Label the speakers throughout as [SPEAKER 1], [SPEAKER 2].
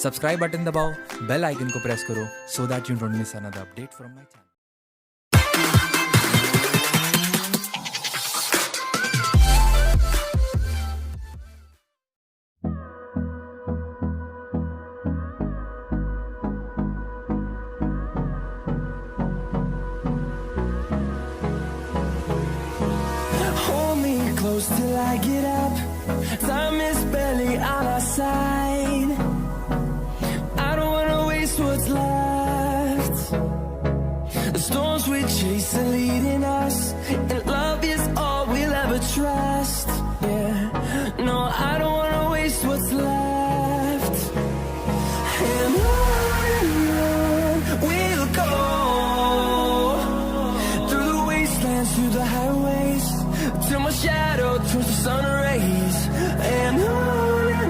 [SPEAKER 1] Subscribe button दबाओ, bell icon को press करो so that you don't miss another update from my channel.
[SPEAKER 2] Hold me close till I get up. Time is barely on our side. I don't wanna waste what's left. The storms we chase are leading us, and love is all we'll ever trust. Yeah, no, I don't wanna waste what's left. And on we'll go, through the wastelands, through the highways, till my shadow turns to sun rays. And on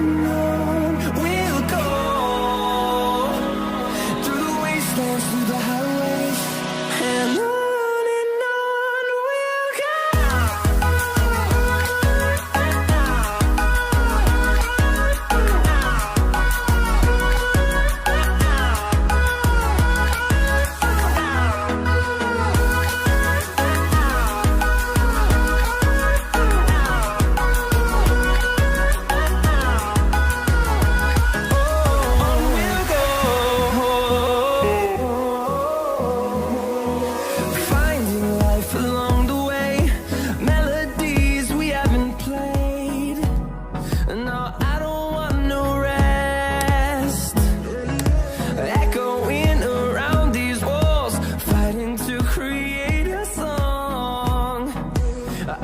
[SPEAKER 2] we'll go, through the wastelands, through the highways, and on we'll go. Finding life along the way, melodies we haven't played. No, I don't want no rest. Echoing around these walls, fighting to create a song.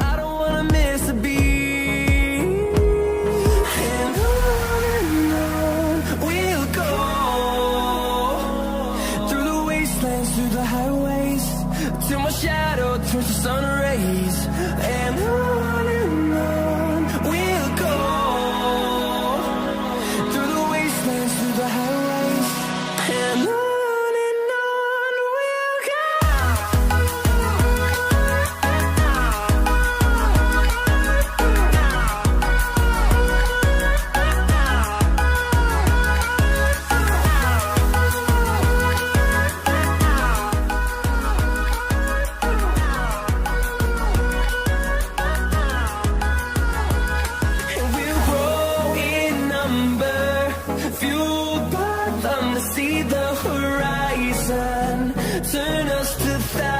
[SPEAKER 2] I don't wanna miss a beat. And on we'll go, through the wastelands, through the highways, till my shadow turns to sun rays. And on we'll go, through the wastelands, through the highways, and on we'll go. And we'll grow in number, fueled by them to see the horizon, turn us to thousands.